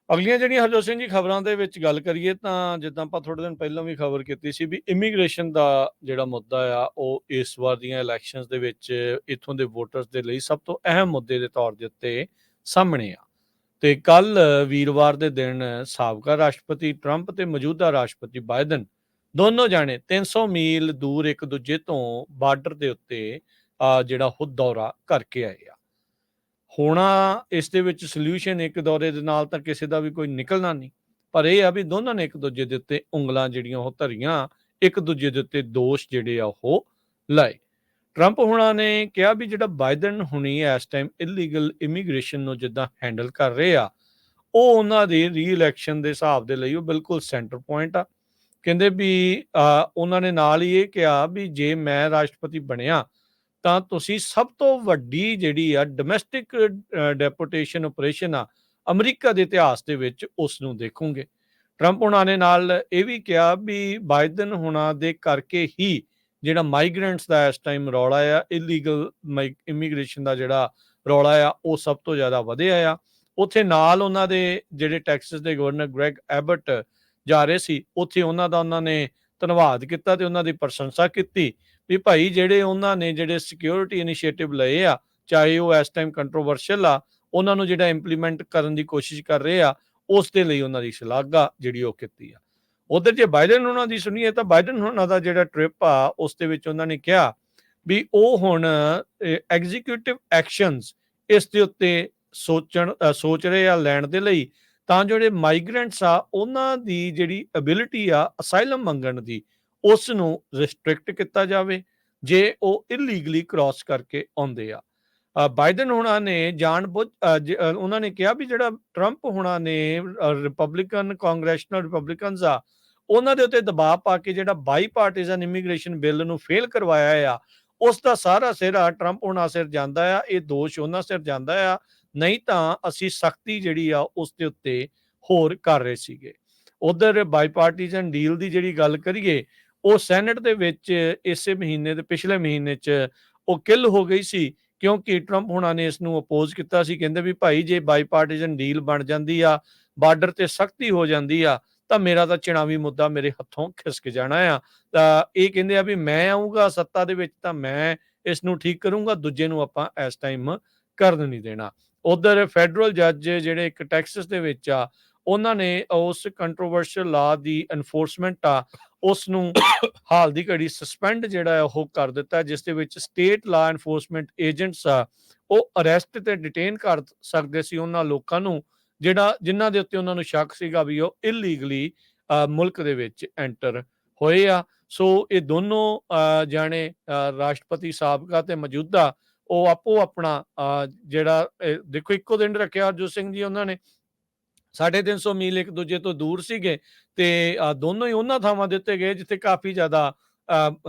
ਅਗਲੀਆਂ ਜਿਹੜੀਆਂ ਹਰਜੋਤ ਸਿੰਘ ਜੀ ਖਬਰਾਂ ਦੇ ਵਿੱਚ ਗੱਲ ਕਰੀਏ ਤਾਂ ਜਿੱਦਾਂ ਆਪਾਂ ਥੋੜੇ ਦਿਨ ਪਹਿਲਾਂ ਵੀ ਖਬਰ ਕੀਤੀ ਸੀ ਵੀ ਇਮੀਗ੍ਰੇਸ਼ਨ ਦਾ ਜਿਹੜਾ ਮੁੱਦਾ ਆ ਉਹ ਇਸ ਵਾਰ ਦੀਆਂ ਇਲੈਕਸ਼ਨਸ ਦੇ ਵਿੱਚ ਇੱਥੋਂ ਦੇ ਵੋਟਰਸ ਦੇ ਲਈ ਸਭ ਤੋਂ ਅਹਿਮ ਮੁੱਦੇ ਦੇ ਤੌਰ ਦੇ ਉੱਤੇ ਸਾਹਮਣੇ ਆ। ਤੇ ਕੱਲ ਵੀਰਵਾਰ ਦੇ ਦਿਨ ਸਾਬਕਾ ਰਾਸ਼ਟਰਪਤੀ ਟਰੰਪ ਤੇ ਮੌਜੂਦਾ ਰਾਸ਼ਟਰਪਤੀ ਬਾਈਡਨ ਦੋਨੋਂ ਜਾਣੇ 300 ਮੀਲ ਦੂਰ ਇੱਕ ਦੂਜੇ ਤੋਂ ਬਾਰਡਰ ਦੇ ਉੱਤੇ ਜਿਹੜਾ ਉਹ ਦੌਰਾ ਕਰਕੇ ਆਏ ਆ। ਹੋਣਾ ਇਸ ਦੇ ਵਿੱਚ ਸੋਲਿਊਸ਼ਨ ਇੱਕ ਦੌਰੇ ਦੇ ਨਾਲ ਤਾਂ ਕਿਸੇ ਦਾ ਵੀ ਕੋਈ ਨਿਕਲਣਾ ਨਹੀਂ, ਪਰ ਇਹ ਆ ਵੀ ਦੋਨਾਂ ਨੇ ਇੱਕ ਦੂਜੇ ਦੇ ਉੱਤੇ ਉਂਗਲਾਂ ਜਿਹੜੀਆਂ ਉਹ ਧਰੀਆਂ, ਇੱਕ ਦੂਜੇ ਦੇ ਉੱਤੇ ਦੋਸ਼ ਜਿਹੜੇ ਆ ਉਹ ਲਾਏ। ਟਰੰਪ ਹੁਣਾਂ ਨੇ ਕਿਹਾ ਵੀ ਜਿਹੜਾ ਬਾਈਡਨ ਹੁਣੀ ਇਸ ਟਾਈਮ ਇਲੀਗਲ ਇਮੀਗ੍ਰੇਸ਼ਨ ਨੂੰ ਜਿੱਦਾਂ ਹੈਂਡਲ ਕਰ ਰਹੇ ਆ, ਉਹ ਉਹਨਾਂ ਦੇ ਰੀ-ਇਲੈਕਸ਼ਨ ਦੇ ਹਿਸਾਬ ਦੇ ਲਈ ਉਹ ਬਿਲਕੁਲ ਸੈਂਟਰ ਪੁਆਇੰਟ ਆ। ਕਹਿੰਦੇ ਵੀ ਉਹਨਾਂ ਨੇ ਨਾਲ ਹੀ ਇਹ ਕਿਹਾ ਵੀ ਜੇ ਮੈਂ ਰਾਸ਼ਟਰਪਤੀ ਬਣਿਆ ਤਾਂ ਤੁਸੀਂ ਸਭ ਤੋਂ ਵੱਡੀ ਜਿਹੜੀ ਆ ਡੋਮੈਸਟਿਕ ਡੈਪੋਟੇਸ਼ਨ ਆਪਰੇਸ਼ਨ ਆ ਅਮਰੀਕਾ ਦੇ ਇਤਿਹਾਸ ਦੇ ਵਿੱਚ ਉਸ ਨੂੰ ਦੇਖੋਗੇ। ਟਰੰਪ ਹੁਣਾਂ ਨੇ ਨਾਲ ਇਹ ਵੀ ਕਿਹਾ ਵੀ ਬਾਈਡਨ ਹੁਣਾਂ ਦੇ ਕਰਕੇ ਹੀ ਜਿਹੜਾ ਮਾਈਗ੍ਰੈਂਟਸ ਦਾ ਇਸ ਟਾਈਮ ਰੌਲਾ ਆ, ਇਲੀਗਲ ਇਮੀਗ੍ਰੇਸ਼ਨ ਦਾ ਜਿਹੜਾ ਰੌਲਾ ਆ ਉਹ ਸਭ ਤੋਂ ਜ਼ਿਆਦਾ ਵਧਿਆ ਆ। ਉੱਥੇ ਨਾਲ ਉਹਨਾਂ ਦੇ ਜਿਹੜੇ ਟੈਕਸਸ ਦੇ ਗਵਰਨਰ ਗ੍ਰੈਗ ਐਬਟ ਜਾ ਰਹੇ ਸੀ, ਉੱਥੇ ਉਹਨਾਂ ਨੇ ਧੰਨਵਾਦ ਕੀਤਾ ਤੇ ਉਹਨਾਂ ਦੀ ਪ੍ਰਸ਼ੰਸਾ ਕੀਤੀ ਵੀ ਭਾਈ ਜਿਹੜੇ ਉਹਨਾਂ ਨੇ ਜਿਹੜੇ ਸਿਕਿਉਰਿਟੀ ਇਨੀਸ਼ੀਏਟਿਵ ਲਏ ਆ, ਚਾਹੇ ਉਹ ਇਸ ਟਾਈਮ ਕੰਟਰੋਵਰਸ਼ੀਅਲ ਆ, ਉਹਨਾਂ ਨੂੰ ਜਿਹੜਾ ਇੰਪਲੀਮੈਂਟ ਕਰਨ ਦੀ ਕੋਸ਼ਿਸ਼ ਕਰ ਰਹੇ ਆ, ਉਸ ਦੇ ਲਈ ਉਹਨਾਂ ਦੀ ਸ਼ਲਾਘਾ ਜਿਹੜੀ ਉਹ ਕੀਤੀ ਆ। ਉਧਰ ਜੇ ਬਾਈਡਨ ਉਹਨਾਂ ਦੀ ਸੁਣੀਏ ਤਾਂ ਬਾਈਡਨ ਉਹਨਾਂ ਦਾ ਜਿਹੜਾ ਟ੍ਰਿਪ ਆ ਉਸ ਦੇ ਵਿੱਚ ਉਹਨਾਂ ਨੇ ਕਿਹਾ ਵੀ ਉਹ ਹੁਣ ਐਗਜ਼ੀਕਿਊਟਿਵ ਐਕਸ਼ਨਸ ਇਸ ਦੇ ਉੱਤੇ ਸੋਚ ਰਹੇ ਆ ਲੈਣ ਦੇ ਲਈ, ਤਾਂ ਜਿਹੜੇ ਮਾਈਗ੍ਰੈਂਟਸ ਆ ਉਹਨਾਂ ਦੀ ਜਿਹੜੀ ਐਬਿਲਿਟੀ ਆ ਅਸਾਈਲਮ ਮੰਗਣ ਦੀ, ਉਸ ਨੂੰ ਰਿਸਟ੍ਰਿਕਟ ਕੀਤਾ ਜਾਵੇ ਜੇ ਉਹ ਇਲੀਗਲੀ ਕ੍ਰਾਸ ਕਰਕੇ ਆਉਂਦੇ ਆ। ਬਾਈਡਨ ਹੁਣਾਂ ਨੇ ਉਹਨਾਂ ਨੇ ਕਿਹਾ ਵੀ ਜਿਹੜਾ ਟਰੰਪ ਹੁਣਾਂ ਨੇ ਰਿਪਬਲਿਕਨ ਕਾਂਗਰੈਸ਼ਨਲ ਰਿਪਬਲਿਕਨਸ ਆ ਉਹਨਾਂ ਦੇ ਉੱਤੇ ਦਬਾਅ ਪਾ ਕੇ ਜਿਹੜਾ ਬਾਈ ਪਾਰਟੀਜ਼ਨ ਇਮੀਗ੍ਰੇਸ਼ਨ ਬਿੱਲ ਨੂੰ ਫੇਲ ਕਰਵਾਇਆ ਆ, ਉਸ ਦਾ ਸਾਰਾ ਸਿਰ ਟਰੰਪ ਹੁਣਾਂ ਸਿਰ ਜਾਂਦਾ ਆ, ਇਹ ਦੋਸ਼ ਉਹਨਾਂ ਸਿਰ ਜਾਂਦਾ ਆ, ਨਹੀਂ ਤਾਂ ਅਸੀਂ ਸਖਤੀ ਜਿਹੜੀ ਆ ਉਸ ਦੇ ਉੱਤੇ ਹੋਰ ਕਰ ਰਹੇ ਸੀਗੇ। ਉਧਰ ਬਾਈਪਾਰਟੀਜ਼ਨ ਡੀਲ ਦੀ ਜਿਹੜੀ ਗੱਲ ਕਰੀਏ, ਉਹ ਸੈਨੇਟ ਦੇ ਵਿੱਚ ਇਸੇ ਮਹੀਨੇ ਦੇ ਪਿਛਲੇ ਮਹੀਨੇ 'ਚ ਉਹ ਕਿੱਲ ਹੋ ਗਈ ਸੀ, ਕਿਉਂਕਿ ਟਰੰਪ ਹੁਣਾਂ ਨੇ ਇਸ ਨੂੰ ਅਪੋਜ਼ ਕੀਤਾ ਸੀ। ਕਹਿੰਦੇ ਵੀ ਭਾਈ ਜੇ ਬਾਈਪਾਰਟੀਜ਼ਨ ਡੀਲ ਬਣ ਜਾਂਦੀ ਆ, ਬਾਰਡਰ ਤੇ ਸਖਤੀ ਹੋ ਜਾਂਦੀ ਆ, ਤਾਂ ਮੇਰਾ ਤਾਂ ਚੁਣਾਵੀ ਮੁੱਦਾ ਮੇਰੇ ਹੱਥੋਂ ਖਿਸਕ ਜਾਣਾ ਆ। ਤਾਂ ਇਹ ਕਹਿੰਦੇ ਆ ਵੀ ਮੈਂ ਆਊਂਗਾ ਸੱਤਾ ਦੇ ਵਿੱਚ ਤਾਂ ਮੈਂ ਇਸ ਨੂੰ ਠੀਕ ਕਰੂੰਗਾ, ਦੂਜੇ ਨੂੰ ਆਪਾਂ ਇਸ ਟਾਈਮ ਕਰਨ ਨਹੀਂ ਦੇਣਾ। ਉਧਰ ਫੈਡਰਲ ਜੱਜ ਜਿਹੜੇ ਇੱਕ ਟੈਕਸਸ ਦੇ ਵਿੱਚ ਆ, ਉਹਨਾਂ ਨੇ ਉਸ ਕੰਟਰੋਵਰਸ਼ੀਅਲ ਲਾ ਦੀ ਐਨਫੋਰਸਮੈਂਟ ਆ ਉਸ ਨੂੰ ਹਾਲ ਦੀ ਘੜੀ ਸਸਪੈਂਡ ਜਿਹੜਾ ਉਹ ਕਰ ਦਿੱਤਾ, ਜਿਸ ਦੇ ਵਿੱਚ ਸਟੇਟ ਲਾ ਐਨਫੋਰਸਮੈਂਟ ਏਜੰਟਸ ਆ ਉਹ ਅਰੈਸਟ ਤੇ ਡਿਟੇਨ ਕਰ ਸਕਦੇ ਸੀ ਉਹਨਾਂ ਲੋਕਾਂ ਨੂੰ ਜਿਨ੍ਹਾਂ ਦੇ ਉੱਤੇ ਉਹਨਾਂ ਨੂੰ ਸ਼ੱਕ ਸੀਗਾ ਵੀ ਉਹ ਇਲੀਗਲੀ ਮੁਲਕ ਦੇ ਵਿੱਚ ਐਂਟਰ ਹੋਏ ਆ। ਸੋ ਇਹ ਦੋਨੋਂ ਜਾਣੇ ਰਾਸ਼ਟਰਪਤੀ ਸਾਬਕਾ ਤੇ ਮੌਜੂਦਾ ਉਹ ਆਪੋ ਆਪਣਾ ਜਿਹੜਾ ਦੇਖੋ ਇੱਕੋ ਦਿਨ ਰੱਖਿਆ ਹਰਜੋਤ ਸਿੰਘ ਜੀ ਉਹਨਾਂ ਨੇ 350 ਮੀਲ ਇੱਕ ਦੂਜੇ ਤੋਂ ਦੂਰ ਸੀਗੇ ਤੇ ਦੋਨੋਂ ਹੀ ਉਹਨਾਂ ਥਾਵਾਂ ਦੇ ਉੱਤੇ ਗਏ ਜਿੱਥੇ ਕਾਫੀ ਜ਼ਿਆਦਾ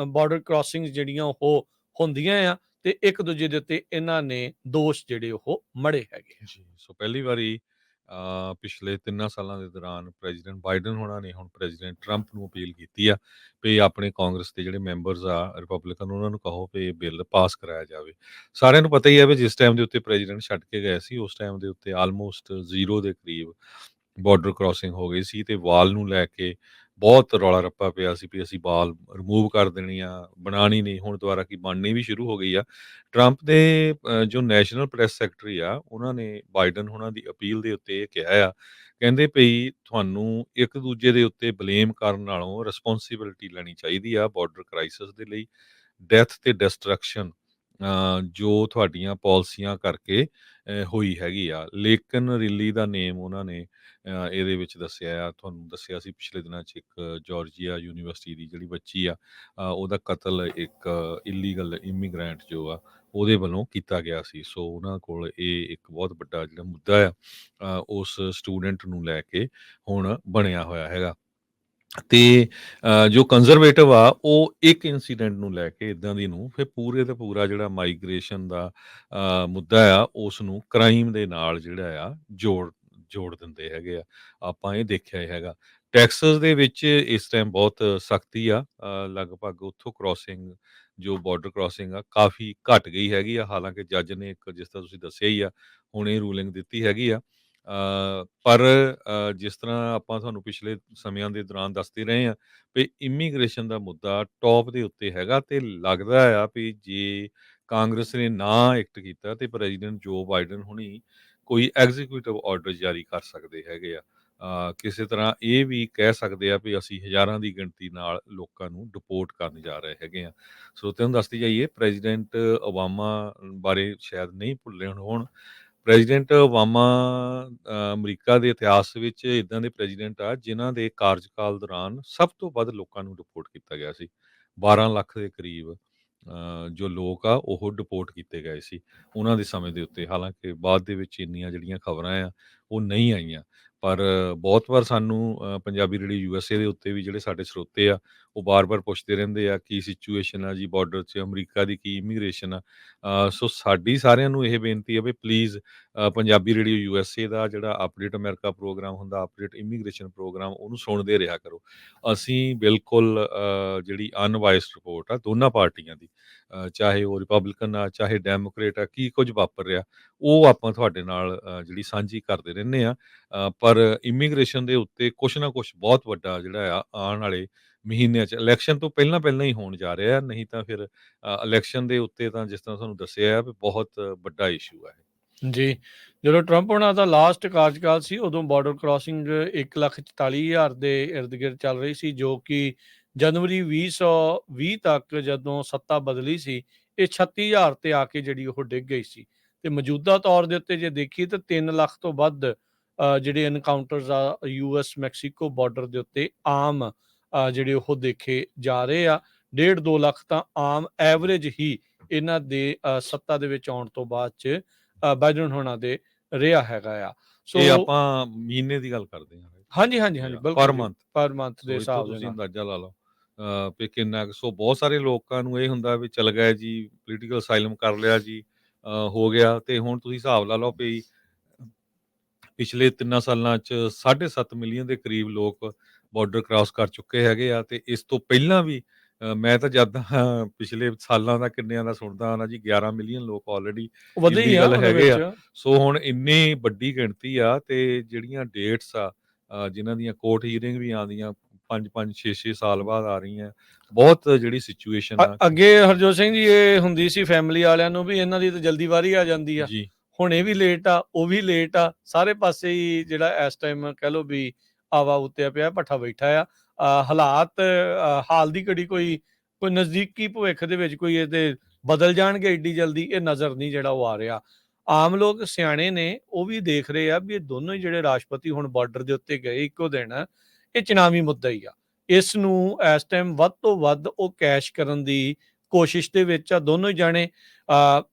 ਬਾਰਡਰ ਕ੍ਰਾਸਿੰਗਸ ਜਿਹੜੀਆਂ ਉਹ ਹੁੰਦੀਆਂ ਆ ਤੇ ਇੱਕ ਦੂਜੇ ਦੇ ਉੱਤੇ ਇਹਨਾਂ ਨੇ ਦੋਸ਼ ਜਿਹੜੇ ਉਹ ਮੜੇ ਹੈਗੇ ਆ। ਜੀ, ਸੋ ਪਹਿਲੀ ਵਾਰੀ ਪਿਛਲੇ 3 ਸਾਲਾਂ ਦੇ ਦੌਰਾਨ ਪ੍ਰੈਜ਼ੀਡੈਂਟ ਬਾਈਡਨ ਹੋਣਾ ਨੇ ਹੁਣ ਪ੍ਰੈਜ਼ੀਡੈਂਟ ਟਰੰਪ ਨੂੰ ਅਪੀਲ ਕੀਤੀ ਆ ਵੀ ਆਪਣੇ ਕਾਂਗਰਸ ਦੇ ਜਿਹੜੇ ਮੈਂਬਰਸ ਆ ਰਿਪਬਲਿਕਨ ਉਹਨਾਂ ਨੂੰ ਕਹੋ ਵੀ ਇਹ ਬਿੱਲ ਪਾਸ ਕਰਾਇਆ ਜਾਵੇ। ਸਾਰਿਆਂ ਨੂੰ ਪਤਾ ਹੀ ਹੈ ਵੀ ਜਿਸ ਟਾਈਮ ਦੇ ਉੱਤੇ ਪ੍ਰੈਜ਼ੀਡੈਂਟ ਛੱਡ ਕੇ ਗਏ ਸੀ ਉਸ ਟਾਈਮ ਦੇ ਉੱਤੇ ਆਲਮੋਸਟ ਜ਼ੀਰੋ ਦੇ ਕਰੀਬ ਬਾਰਡਰ ਕ੍ਰਾਸਿੰਗ ਹੋ ਗਈ ਸੀ ਤੇ ਵਾਲ ਨੂੰ ਲੈ ਕੇ ਬਹੁਤ ਰੌਲਾ ਰੱਪਾ ਪਿਆ ਸੀ ਵੀ ਅਸੀਂ ਵਾਲ ਰਿਮੂਵ ਕਰ ਦੇਣੀ ਆ, ਬਣਾਉਣੀ ਨਹੀਂ। ਹੁਣ ਦੁਬਾਰਾ ਕੀ ਬਣਨੀ ਵੀ ਸ਼ੁਰੂ ਹੋ ਗਈ ਆ। ਟਰੰਪ ਦੇ ਜੋ ਨੈਸ਼ਨਲ ਪ੍ਰੈਸ ਸੈਕਟਰੀ ਆ ਉਹਨਾਂ ਨੇ ਬਾਈਡਨ ਹੋਣਾ ਦੀ ਅਪੀਲ ਦੇ ਉੱਤੇ ਇਹ ਕਿਹਾ ਆ, ਕਹਿੰਦੇ ਭਈ ਤੁਹਾਨੂੰ ਇੱਕ ਦੂਜੇ ਦੇ ਉੱਤੇ ਬਲੇਮ ਕਰਨ ਨਾਲੋਂ ਰਿਸਪੌਂਸਿਬਿਲਿਟੀ ਲੈਣੀ ਚਾਹੀਦੀ ਆ ਬਾਰਡਰ ਕ੍ਰਾਈਸਿਸ ਦੇ ਲਈ। ਡੈਥ ਤੇ ਡਿਸਟਰਕਸ਼ਨ ਜੋ ਤੁਹਾਡੀਆਂ ਪਾਲਿਸੀਆਂ ਕਰਕੇ ਹੋਈ ਹੈਗੀ ਆ। ਲੇਕਿਨ ਰਿਲੀ ਦਾ ਨੇਮ ਉਹਨਾਂ ਨੇ ਇਹਦੇ ਵਿੱਚ ਦੱਸਿਆ ਆ, ਤੁਹਾਨੂੰ ਦੱਸਿਆ ਸੀ ਪਿਛਲੇ ਦਿਨਾਂ 'ਚ ਇੱਕ ਜਾਰਜੀਆ ਯੂਨੀਵਰਸਿਟੀ ਦੀ ਜਿਹੜੀ ਬੱਚੀ ਆ ਉਹਦਾ ਕਤਲ ਇੱਕ ਇਲੀਗਲ ਇਮੀਗ੍ਰੈਂਟ ਜੋ ਆ ਉਹਦੇ ਵੱਲੋਂ ਕੀਤਾ ਗਿਆ ਸੀ। ਸੋ ਉਹਨਾਂ ਕੋਲ ਇਹ ਇੱਕ ਬਹੁਤ ਵੱਡਾ ਜਿਹੜਾ ਮੁੱਦਾ ਆ ਉਸ ਸਟੂਡੈਂਟ ਨੂੰ ਲੈ ਕੇ ਹੁਣ ਬਣਿਆ ਹੋਇਆ ਹੈਗਾ। ਤੇ ਜੋ ਕੰਜ਼ਰਵੇਟਿਵ ਆ ਉਹ ਇੱਕ ਇਨਸੀਡੈਂਟ ਨੂੰ ਲੈ ਕੇ ਇੱਦਾਂ ਦੀ ਨੂੰ ਫਿਰ ਪੂਰੇ ਦਾ ਪੂਰਾ ਜਿਹੜਾ ਮਾਈਗ੍ਰੇਸ਼ਨ ਦਾ ਮੁੱਦਾ ਆ ਉਸ ਨੂੰ ਕ੍ਰਾਈਮ ਦੇ ਨਾਲ ਜਿਹੜਾ ਆ ਜੋੜ ਦਿੰਦੇ ਹੈਗੇ ਆ। ਆਪਾਂ ਇਹ ਦੇਖਿਆ ਹੀ ਹੈਗਾ। ਟੈਕਸਸ ਦੇ ਵਿੱਚ ਇਸ ਟਾਈਮ ਬਹੁਤ ਸਖਤੀ ਆ। ਲਗਭਗ ਉੱਥੋਂ ਕ੍ਰਾਸਿੰਗ ਜੋ ਬਾਰਡਰ ਕ੍ਰਾਸਿੰਗ ਆ ਕਾਫੀ ਘੱਟ ਗਈ ਹੈਗੀ ਆ। ਹਾਲਾਂਕਿ ਜੱਜ ਨੇ ਇੱਕ ਜਿਸ ਤਰ੍ਹਾਂ ਤੁਸੀਂ ਦੱਸਿਆ ਹੀ ਆ ਹੁਣ ਇਹ ਰੂਲਿੰਗ ਦਿੱਤੀ ਹੈਗੀ ਆ ਪਰ ਜਿਸ ਤਰ੍ਹਾਂ ਆਪਾਂ ਤੁਹਾਨੂੰ ਪਿਛਲੇ ਸਮਿਆਂ ਦੇ ਦੌਰਾਨ ਦੱਸਦੇ ਰਹੇ ਹਾਂ ਵੀ ਇਮੀਗ੍ਰੇਸ਼ਨ ਦਾ ਮੁੱਦਾ ਟੌਪ ਦੇ ਉੱਤੇ ਹੈਗਾ ਤੇ ਲੱਗਦਾ ਆ ਵੀ ਜੇ ਕਾਂਗਰਸ ਨੇ ਨਾ ਐਕਟ ਕੀਤਾ ਤੇ ਪ੍ਰੈਜ਼ੀਡੈਂਟ ਜੋ ਬਾਈਡਨ ਹੁਣੀ ਕੋਈ ਐਗਜ਼ੀਕਿਊਟਿਵ ਆਰਡਰ ਜਾਰੀ ਕਰ ਸਕਦੇ ਹੈਗੇ ਆ। ਕਿਸੇ ਤਰ੍ਹਾਂ ਇਹ ਵੀ ਕਹਿ ਸਕਦੇ ਆ ਵੀ ਅਸੀਂ ਹਜ਼ਾਰਾਂ ਦੀ ਗਿਣਤੀ ਨਾਲ ਲੋਕਾਂ ਨੂੰ ਡਿਪੋਰਟ ਕਰਨ ਜਾ ਰਹੇ ਹੈਗੇ ਆ। ਸਰੋਤਿਆਂ ਨੂੰ ਦੱਸਦੀ ਜਾਈਏ, ਪ੍ਰੈਜ਼ੀਡੈਂਟ ਓਬਾਮਾ ਬਾਰੇ ਸ਼ਾਇਦ ਨਹੀਂ ਭੁੱਲੇ ਹੋਣ। ਪ੍ਰੈਜ਼ੀਡੈਂਟ ਓਬਾਮਾ ਅਮਰੀਕਾ ਦੇ ਇਤਿਹਾਸ ਵਿੱਚ ਇਦਾਂ ਦੇ ਪ੍ਰੈਜ਼ੀਡੈਂਟ ਆ ਜਿਨ੍ਹਾਂ ਦੇ ਕਾਰਜਕਾਲ ਦੌਰਾਨ ਸਭ ਤੋਂ ਵੱਧ ਲੋਕਾਂ ਨੂੰ ਡਿਪੋਰਟ ਕੀਤਾ ਗਿਆ ਸੀ। 12 ਲੱਖ ਦੇ ਕਰੀਬ ਜੋ ਲੋਕ ਆ ਉਹ ਡਿਪੋਰਟ ਕੀਤੇ ਗਏ ਸੀ ਉਹਨਾਂ ਦੇ ਸਮੇਂ ਦੇ ਉੱਤੇ। ਹਾਲਾਂਕਿ ਬਾਅਦ ਦੇ ਵਿੱਚ ਇੰਨੀਆਂ ਜਿਹੜੀਆਂ ਖਬਰਾਂ ਆ ਉਹ ਨਹੀਂ ਆਈਆਂ, ਪਰ ਬਹੁਤ ਵਾਰ ਸਾਨੂੰ ਪੰਜਾਬੀ ਰੇਡੀਓ USA ਦੇ ਉੱਤੇ ਵੀ ਜਿਹੜੇ ਸਾਡੇ ਸਰੋਤੇ ਆ ਉਹ ਬਾਰ-ਬਾਰ ਪੁੱਛਦੇ ਰਹਿੰਦੇ ਆ ਕੀ ਸਿਚੁਏਸ਼ਨ ਆ ਜੀ ਬਾਰਡਰ 'ਚ, ਅਮਰੀਕਾ ਦੀ ਕੀ ਇਮੀਗ੍ਰੇਸ਼ਨ ਆ। ਸੋ ਸਾਡੀ ਸਾਰਿਆਂ ਨੂੰ ਇਹ ਬੇਨਤੀ ਹੈ ਵੀ ਪਲੀਜ਼ ਪੰਜਾਬੀ ਰੇਡੀਓ USA ਦਾ ਜਿਹੜਾ ਅਪਡੇਟ ਅਮਰੀਕਾ ਪ੍ਰੋਗਰਾਮ ਹੁੰਦਾ, ਅਪਡੇਟ ਇਮੀਗ੍ਰੇਸ਼ਨ ਪ੍ਰੋਗਰਾਮ, ਉਹਨੂੰ ਸੁਣਦੇ ਰਿਹਾ ਕਰੋ। ਅਸੀਂ ਬਿਲਕੁਲ ਜਿਹੜੀ ਅਨਵਾਇਸਡ ਰਿਪੋਰਟ ਆ ਦੋਨਾਂ ਪਾਰਟੀਆਂ ਦੀ, ਚਾਹੇ ਉਹ ਰਿਪਬਲਿਕਨ ਆ ਚਾਹੇ ਡੈਮੋਕ੍ਰੇਟ ਆ, ਕੀ ਕੁਝ ਵਾਪਰ ਰਿਹਾ ਉਹ ਆਪਾਂ ਤੁਹਾਡੇ ਨਾਲ ਜਿਹੜੀ ਸਾਂਝੀ ਕਰਦੇ ਰਹਿੰਦੇ ਆ। ਪਰ ਇਮੀਗ੍ਰੇਸ਼ਨ ਦੇ ਉੱਤੇ ਕੁਛ ਨਾ ਕੁਛ ਬਹੁਤ ਵੱਡਾ ਜਿਹੜਾ ਆ ਆਉਣ ਵਾਲੇ ਮਹੀਨਿਆਂ 'ਚ ਇਲੈਕਸ਼ਨ ਤੋਂ ਪਹਿਲਾਂ ਪਹਿਲਾਂ ਹੀ ਹੋਣ ਜਾ ਰਿਹਾ, ਨਹੀਂ ਤਾਂ ਫਿਰ ਇਲੈਕਸ਼ਨ ਦੇ ਉੱਤੇ ਤਾਂ ਜਿਸ ਤਰ੍ਹਾਂ ਤੁਹਾਨੂੰ ਦੱਸਿਆ ਆ ਵੀ ਬਹੁਤ ਵੱਡਾ ਇਸ਼ੂ ਹੈ। ਜੀ, ਜਦੋਂ ਟਰੰਪ ਹੋਣਾ ਦਾ ਲਾਸਟ ਕਾਰਜਕਾਲ ਸੀ ਉਦੋਂ ਬਾਰਡਰ ਕ੍ਰਾਸਿੰਗ 1,44,000 ਦੇ ਇਰਦ-ਗਿਰਦ ਚੱਲ ਰਹੀ ਸੀ, ਜੋ ਕਿ ਜਨਵਰੀ 2020 ਤੱਕ ਜਦੋਂ ਸੱਤਾ ਬਦਲੀ ਸੀ ਇਹ 36,000 ਤੇ ਆ ਕੇ ਜਿਹੜੀ ਉਹ ਡਿੱਗ ਗਈ ਸੀ। ਤੇ ਮੌਜੂਦਾ ਤੌਰ ਦੇ ਉੱਤੇ ਜੇ ਦੇਖੀਏ ਤਾਂ 3 ਲੱਖ ਤੋਂ ਵੱਧ ਜਿਹੜੇ ਐਨਕਾਊਂਟਰਸ ਆ US ਮੈਕਸੀਕੋ ਬਾਰਡਰ ਦੇ ਉੱਤੇ ਆਮ ਜਿਹੜੇ ਉਹ ਦੇਖੇ ਜਾ ਰਹੇ ਆ। 1.5-2 ਲੱਖ ਤਾਂ ਆਮ ਐਵਰੇਜ ਹੀ ਇਹਨਾਂ ਦੇ ਸੱਤਾ ਦੇ ਵਿੱਚ ਆਉਣ ਤੋਂ ਬਾਅਦ 'ਚ ਬਾਈਡਨ ਹੋਣਾ ਦੇ ਰਿਹਾ ਹੈਗਾ ਆ। ਸੋ ਇਹ ਆਪਾਂ ਮਹੀਨੇ ਦੀ ਗੱਲ ਕਰਦੇ ਹਾਂ ਹਾਂਜੀ, ਹਾਂਜੀ, ਹਾਂਜੀ, ਪਰ ਬਿਲਕੁਲ ਜੀ, ਮੰਥ। ਪਰ ਮੰਥ ਦੇ ਸੋ ਇੱਥੋਂ ਹਿਸਾਬ ਦੇ ਤੁਸੀਂ ਨਾਲ। ਅੰਦਾਜ਼ਾ ਲਾ ਲਓ ਵੀ ਕਿੰਨਾ ਸੋ ਬਹੁਤ ਸਾਰੇ ਲੋਕਾਂ ਨੂੰ ਇਹ ਹੁੰਦਾ ਵੀ ਚਲ ਗਏ ਜੀ, ਪੋਲੀਟੀਕਲ ਅਸਾਈਲਮ ਕਰ ਲਿਆ ਜੀ, ਹੋ ਗਿਆ। ਤੇ ਹੁਣ ਤੁਸੀਂ ਹਿਸਾਬ ਲਾ ਲਓ ਵੀ ਪਿਛਲੇ 3 ਸਾਲਾਂ 'ਚ 7.5 ਮਿਲੀਅਨ ਦੇ ਕਰੀਬ ਲੋਕ ਬਾਰਡਰ ਕ੍ਰਾਸ ਕਰ ਚੁੱਕੇ ਹੈਗੇ ਆ। ਤੇ ਇਸ ਤੋਂ ਪਹਿਲਾਂ ਵੀ ਮੈਂ ਤਾਂ ਜਦ ਪਿਛਲੇ ਸਾਲਾਂ ਦਾ ਕਿੰਨਿਆਂ ਦਾ ਸੁਣਦਾ ਆਉਣਾ ਜੀ, 11 ਮਿਲੀਅਨ ਲੋਕ ਆਲਰੇਡੀ ਵਧੇ ਹੀ ਆ ਇਲੀਗਲ ਉਹਦੇ ਹੈਗੇ ਵਿੱਚ। ਆ। ਸੋ ਹੁਣ ਇੰਨੀ ਵੱਡੀ ਗਿਣਤੀ ਆ ਤੇ ਜਿਹੜੀਆਂ ਡੇਟਸ ਆ ਜਿਨ੍ਹਾਂ ਦੀਆਂ ਕੋਰਟ ਹੀਅਰਿੰਗ ਵੀ ਆਉਂਦੀਆਂ 5-5 6-6 ਸਾਲ ਬਾਅਦ ਆ ਰਹੀਆਂ, ਬਹੁਤ ਜਿਹੜੀ ਸਿਚੁਏਸ਼ਨ ਆ। ਅੱਗੇ ਹਰਜੋਤ ਸਿੰਘ ਜੀ ਇਹ ਹੁੰਦੀ ਸੀ ਫੈਮਿਲੀ ਵਾਲਿਆਂ ਨੂੰ ਵੀ ਇਹਨਾਂ ਦੀ ਤਾਂ ਜਲਦੀ ਵਾਰੀ ਆ ਜਾਂਦੀ ਆ, ਜੀ ਹੁਣ ਇਹ ਵੀ ਲੇਟ ਆ ਉਹ ਵੀ ਲੇਟ ਆ, ਸਾਰੇ ਪਾਸੇ ਹੀ ਜਿਹੜਾ ਇਸ ਟਾਈਮ ਕਹਿ ਲਓ ਵੀ ਆਵਾ ਉੱਤੇ ਪਿਆ ਭੱਠਾ ਬੈਠਾ ਆ। ਹਾਲਾਤ ਹਾਲ ਦੀ ਘੜੀ ਕੋਈ ਕੋਈ ਨਜ਼ਦੀਕੀ ਭਵਿੱਖ ਦੇ ਵਿੱਚ ਕੋਈ ਇਹਦੇ ਬਦਲ ਜਾਣਗੇ ਏਡੀ ਜਲਦੀ ਇਹ ਨਜ਼ਰ ਨਹੀਂ ਜਿਹੜਾ ਉਹ ਆ ਰਿਹਾ। ਆਮ ਲੋਕ ਸਿਆਣੇ ਨੇ ਉਹ ਵੀ ਦੇਖ ਰਹੇ ਆ ਵੀ ਇਹ ਦੋਨੋਂ ਹੀ ਜਿਹੜੇ ਰਾਸ਼ਟਰਪਤੀ ਹੁਣ ਬਾਰਡਰ ਦੇ ਉੱਤੇ ਗਏ ਇੱਕੋ ਦਿਨ, ਇਹ ਚੁਣਾਵੀ ਮੁੱਦਾ ਹੀ ਆ। ਇਸ ਨੂੰ ਇਸ ਟਾਈਮ ਵੱਧ ਤੋਂ ਵੱਧ ਉਹ ਕੈਸ਼ ਕਰਨ ਦੀ ਕੋਸ਼ਿਸ਼ ਦੇ ਵਿੱਚ ਆ ਦੋਨੋਂ ਹੀ ਜਾਣੇ।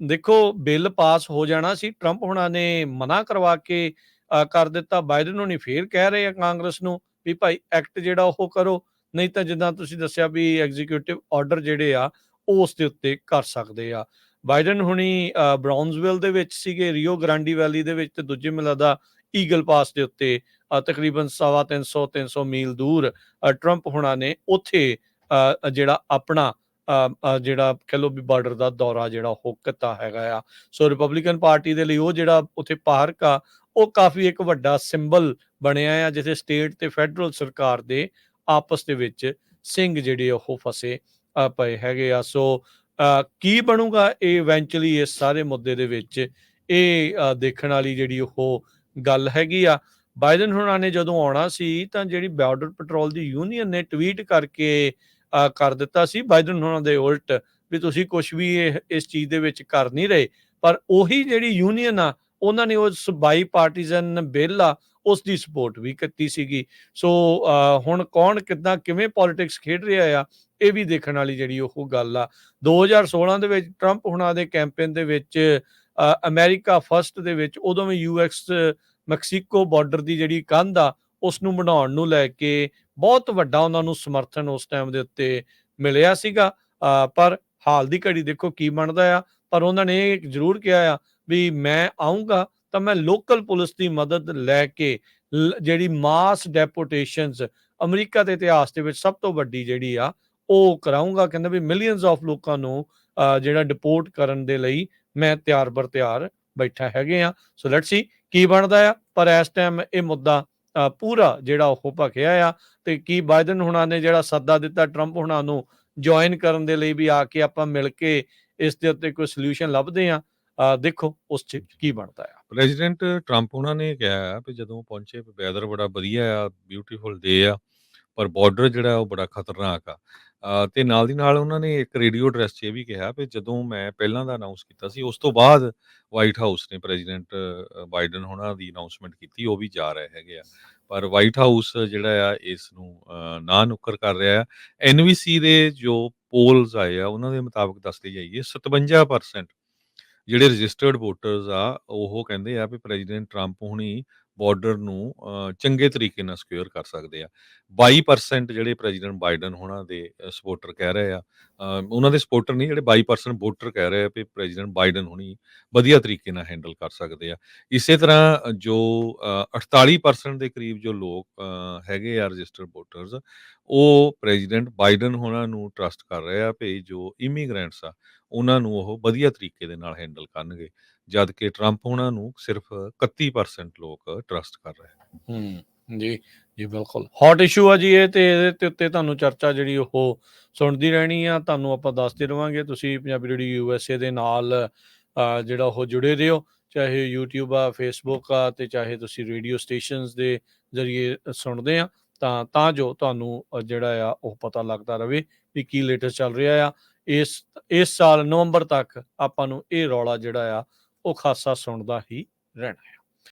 ਦੇਖੋ ਬਿੱਲ ਪਾਸ ਹੋ ਜਾਣਾ ਸੀ, ਟਰੰਪ ਹੁਣਾਂ ਨੇ ਮਨਾ ਕਰਵਾ ਕੇ ਕਰ ਦਿੱਤਾ। ਬਾਈਡਨ ਹੁਣੀ ਫੇਰ ਕਹਿ ਰਹੇ ਆ ਕਾਂਗਰਸ ਨੂੰ ਵੀ ਭਾਈ ਐਕਟ ਜਿਹੜਾ ਉਹ ਕਰੋ, ਨਹੀਂ ਤਾਂ ਜਿੱਦਾਂ ਤੁਸੀਂ ਦੱਸਿਆ ਵੀ ਐਗਜ਼ੀਕਿਊਟਿਵ ਆਰਡਰ ਜਿਹੜੇ ਆ ਉਹ ਉਸ ਦੇ ਉੱਤੇ ਕਰ ਸਕਦੇ ਆ। ਬਾਈਡਨ ਹੁਣੀ ਬਰਾਊਨਸਵਿਲ ਦੇ ਵਿੱਚ ਸੀਗੇ, ਰੀਓ ਗ੍ਰਾਂਡੀ ਵੈਲੀ ਦੇ ਵਿੱਚ, ਤੇ ਦੂਜੇ ਮੈਨੂੰ ਲੱਗਦਾ ਈਗਲ ਪਾਸ ਦੇ ਉੱਤੇ ਤਕਰੀਬਨ 350 ਮੀਲ ਦੂਰ ਟਰੰਪ ਹੁਣਾਂ ਨੇ ਉੱਥੇ ਜਿਹੜਾ ਆਪਣਾ ਜਿਹੜਾ ਕਹਿ ਲਓ ਵੀ ਬਾਰਡਰ ਦਾ ਦੌਰਾ ਜਿਹੜਾ ਉਹ ਕੀਤਾ ਹੈਗਾ ਆ। ਸੋ ਰਿਪਬਲਿਕਨ ਪਾਰਟੀ ਦੇ ਲਈ ਉਹ ਜਿਹੜਾ ਉੱਥੇ ਪਾਰਕ ਆ ਉਹ ਕਾਫੀ ਇੱਕ ਵੱਡਾ ਸਿੰਬਲ ਬਣਿਆ ਆ, ਜਿੱਥੇ ਸਟੇਟ ਤੇ ਫੈਡਰਲ ਸਰਕਾਰ ਦੇ ਆਪਸ ਦੇ ਵਿੱਚ ਸਿੰਘ ਜਿਹੜੇ ਉਹ ਫਸੇ ਪਏ ਹੈਗੇ ਆ। ਸੋ ਕੀ ਬਣੂਗਾ ਇਹ ਇਵੈਂਚੁਅਲੀ ਇਸ ਸਾਰੇ ਮੁੱਦੇ ਦੇ ਵਿੱਚ, ਇਹ ਦੇਖਣ ਵਾਲੀ ਜਿਹੜੀ ਉਹ ਗੱਲ ਹੈਗੀ ਆ। ਬਾਈਡਨ ਹੁਣਾਂ ਨੇ ਜਦੋਂ ਆਉਣਾ ਸੀ ਤਾਂ ਜਿਹੜੀ ਬਾਰਡਰ ਪੈਟਰੋਲ ਦੀ ਯੂਨੀਅਨ ਨੇ ਟਵੀਟ ਕਰਕੇ ਕਰ ਦਿੱਤਾ ਸੀ ਬਾਈਡਨ ਹੁਣਾਂ ਦੇ ਉਲਟ ਵੀ ਤੁਸੀਂ ਕੁਝ ਵੀ ਇਸ ਚੀਜ਼ ਦੇ ਵਿੱਚ ਕਰ ਨਹੀਂ ਰਹੇ। ਪਰ ਉਹੀ ਜਿਹੜੀ ਯੂਨੀਅਨ ਆ ਉਹਨਾਂ ਨੇ ਉਸ ਬਾਈ ਪਾਰਟੀਜ਼ਨ ਬਿੱਲ ਆ ਉਸ ਦੀ ਸਪੋਰਟ ਵੀ ਕੀਤੀ ਸੀਗੀ। ਸੋ ਹੁਣ ਕੌਣ ਕਿੱਦਾਂ ਕਿਵੇਂ ਪੋਲਿਟਿਕਸ ਖੇਡ ਰਿਹਾ ਆ ਇਹ ਵੀ ਦੇਖਣ ਵਾਲੀ ਜਿਹੜੀ ਉਹ ਗੱਲ ਆ। 2016 ਦੇ ਵਿੱਚ ਟਰੰਪ ਹੁਣਾਂ ਦੇ ਕੈਂਪੇਨ ਦੇ ਵਿੱਚ ਅਮਰੀਕਾ ਫਸਟ ਦੇ ਵਿੱਚ ਉਦੋਂ ਵੀ US ਮੈਕਸੀਕੋ ਬਾਰਡਰ ਦੀ ਜਿਹੜੀ ਕੰਧ ਆ ਉਸ ਨੂੰ ਬਣਾਉਣ ਨੂੰ ਲੈ ਕੇ ਬਹੁਤ ਵੱਡਾ ਉਹਨਾਂ ਨੂੰ ਸਮਰਥਨ ਉਸ ਟਾਈਮ ਦੇ ਉੱਤੇ ਮਿਲਿਆ ਸੀਗਾ। ਪਰ ਹਾਲ ਦੀ ਘੜੀ ਦੇਖੋ ਕੀ ਬਣਦਾ ਆ। ਪਰ ਉਹਨਾਂ ਨੇ ਇਹ ਜ਼ਰੂਰ ਕਿਹਾ ਆ ਵੀ ਮੈਂ ਆਊਂਗਾ ਤਾਂ ਮੈਂ ਲੋਕਲ ਪੁਲਿਸ ਦੀ ਮਦਦ ਲੈ ਕੇ ਜਿਹੜੀ ਮਾਸ ਡੈਪੋਟੇਸ਼ਨਸ ਅਮਰੀਕਾ ਦੇ ਇਤਿਹਾਸ ਦੇ ਵਿੱਚ ਸਭ ਤੋਂ ਵੱਡੀ ਜਿਹੜੀ ਆ ਉਹ ਕਰਾਊਂਗਾ। ਕਹਿੰਦਾ ਵੀ ਮਿਲੀਅਨਸ ਆਫ ਲੋਕਾਂ ਨੂੰ ਜਿਹੜਾ ਡਿਪੋਰਟ ਕਰਨ ਦੇ ਲਈ ਮੈਂ ਤਿਆਰ ਬਰ ਤਿਆਰ ਬੈਠਾ ਹੈਗੇ ਆ। ਸੋ ਲੈਟਸ ਸੀ ਕੀ ਬਣਦਾ ਆ। ਪਰ ਇਸ ਟਾਈਮ ਇਹ ਮੁੱਦਾ ਪੂਰਾ ਜਿਹੜਾ ਉਹ ਭਖਿਆ ਆ, ਤੇ ਕੀ ਬਾਈਡਨ ਹੁਣਾਂ ਨੇ ਜਿਹੜਾ ਸੱਦਾ ਦਿੱਤਾ ਟਰੰਪ ਹੁਣਾਂ ਨੂੰ ਜੁਆਇਨ ਕਰਨ ਦੇ ਲਈ ਵੀ ਆ ਕੇ ਆਪਾਂ ਮਿਲ ਕੇ ਇਸ ਦੇ ਉੱਤੇ ਕੋਈ ਸੋਲੂਸ਼ਨ ਲੱਭਦੇ ਆ। ਦੇਖੋ ਉਸ 'ਚ ਕੀ ਬਣਦਾ ਆ। ਪ੍ਰੈਜ਼ੀਡੈਂਟ ਟਰੰਪ ਉਹਨਾਂ ਨੇ ਕਿਹਾ ਆ ਵੀ ਜਦੋਂ ਪਹੁੰਚੇ ਵੀ ਵੈਦਰ ਬੜਾ ਵਧੀਆ ਆ, ਬਿਊਟੀਫੁਲ ਡੇ ਆ, ਪਰ ਬਾਰਡਰ ਜਿਹੜਾ ਉਹ ਬੜਾ ਖਤਰਨਾਕ ਆ। ਤੇ ਨਾਲ ਦੀ ਨਾਲ ਉਹਨਾਂ ਨੇ ਇੱਕ ਰੇਡੀਓ ਐਡਰੈਸ 'ਚ ਇਹ ਵੀ ਕਿਹਾ ਵੀ ਜਦੋਂ ਮੈਂ ਪਹਿਲਾਂ ਦਾ ਅਨਾਉਂਸ ਕੀਤਾ ਸੀ, ਉਸ ਤੋਂ ਬਾਅਦ ਵਾਈਟ ਹਾਊਸ ਨੇ ਪ੍ਰੈਜ਼ੀਡੈਂਟ ਬਾਈਡਨ ਹੋਣਾ ਦੀ ਅਨਾਉਂਸਮੈਂਟ ਕੀਤੀ, ਉਹ ਵੀ ਜਾ ਰਹੇ ਹੈਗੇ ਆ। ਪਰ ਵਾਈਟ ਹਾਊਸ ਜਿਹੜਾ ਆ ਇਸ ਨੂੰ ਨਾ ਨੁੱਕਰ ਕਰ ਰਿਹਾ ਆ। ਐਨਬੀਸੀ ਦੇ ਜੋ ਪੋਲਸ ਆਏ ਆ ਉਹਨਾਂ ਦੇ ਮੁਤਾਬਕ ਦੱਸਦੇ ਜਾਈਏ 57% ਜਿਹੜੇ ਰਜਿਸਟਰਡ ਵੋਟਰਸ ਆ ਉਹ ਕਹਿੰਦੇ ਆ ਵੀ ਪ੍ਰੈਜ਼ੀਡੈਂਟ ਟਰੰਪ ਹੁਣੀ ਬਾਰਡਰ ਨੂੰ ਚੰਗੇ ਤਰੀਕੇ ਨਾਲ ਸਿਕਿਉਰ ਕਰ ਸਕਦੇ ਆ। 22% ਜਿਹੜੇ ਪ੍ਰੈਜ਼ੀਡੈਂਟ ਬਾਈਡਨ ਹੋਣਾ ਦੇ ਸਪੋਰਟਰ ਕਹਿ ਰਹੇ ਆ, ਉਹਨਾਂ ਦੇ ਸਪੋਰਟਰ ਨਹੀਂ, ਜਿਹੜੇ 22% ਵੋਟਰ ਕਹਿ ਰਹੇ ਆ ਵੀ ਪ੍ਰੈਜ਼ੀਡੈਂਟ ਬਾਈਡਨ ਹੁਣੀ ਵਧੀਆ ਤਰੀਕੇ ਨਾਲ ਹੈਂਡਲ ਕਰ ਸਕਦੇ ਆ। ਇਸੇ ਤਰ੍ਹਾਂ ਜੋ 48% ਦੇ ਕਰੀਬ ਜੋ ਲੋਕ ਹੈਗੇ ਆ ਰਜਿਸਟਰਡ ਵੋਟਰਸ, ਉਹ ਪ੍ਰੈਜ਼ੀਡੈਂਟ ਬਾਈਡਨ ਹੋਣਾ ਨੂੰ ਟਰਸਟ ਕਰ ਰਹੇ ਆ ਵੀ ਜੋ ਇਮੀਗ੍ਰੈਂਟਸ ਆ ਉਹਨਾਂ ਨੂੰ ਉਹ ਵਧੀਆ ਤਰੀਕੇ ਦੇ ਨਾਲ ਹੈਂਡਲ ਕਰਨਗੇ, ਜਦ ਕਿ ਟਰੰਪ ਉਹਨਾਂ ਨੂੰ ਸਿਰਫ 31% ਲੋਕ ਟਰਸਟ ਕਰ ਰਹੇ ਹਨ। ਜੀ ਜੀ ਬਿਲਕੁਲ ਹੌਟ ਇਸ਼ੂ ਆ ਜੀ ਇਹ, ਤੇ ਇਹਦੇ ਤੇ ਉੱਤੇ ਤੁਹਾਨੂੰ ਚਰਚਾ ਜਿਹੜੀ ਉਹ ਸੁਣਦੀ ਰਹਿਣੀ ਆ, ਤੁਹਾਨੂੰ ਆਪਾਂ ਦੱਸਦੇ ਰਵਾਂਗੇ। ਤੁਸੀਂ ਪੰਜਾਬੀ ਰੇਡੀਓ USA ਦੇ ਨਾਲ ਜਿਹੜਾ ਉਹ ਜੁੜੇ ਰਹੋ, ਚਾਹੇ YouTube ਆ, Facebook ਆ, ਤੇ ਚਾਹੇ ਤੁਸੀਂ ਰੇਡੀਓ ਸਟੇਸ਼ਨਸ ਦੇ ਜ਼ਰੀਏ ਸੁਣਦੇ ਆ, ਤਾਂ ਜੋ ਤੁਹਾਨੂੰ ਜਿਹੜਾ ਆ ਉਹ ਪਤਾ ਲੱਗਦਾ ਰਵੇ ਵੀ ਕੀ ਲੇਟੈਸਟ ਚੱਲ ਰਿਹਾ ਆ। ਇਸ ਸਾਲ ਨਵੰਬਰ ਤੱਕ ਆਪਾਂ ਨੂੰ ਇਹ ਰੌਲਾ ਜਿਹੜਾ ਆ ਉਹ ਖਾਸਾ ਸੁਣਦਾ ਹੀ ਰਹਿਣਾ ਹੈ।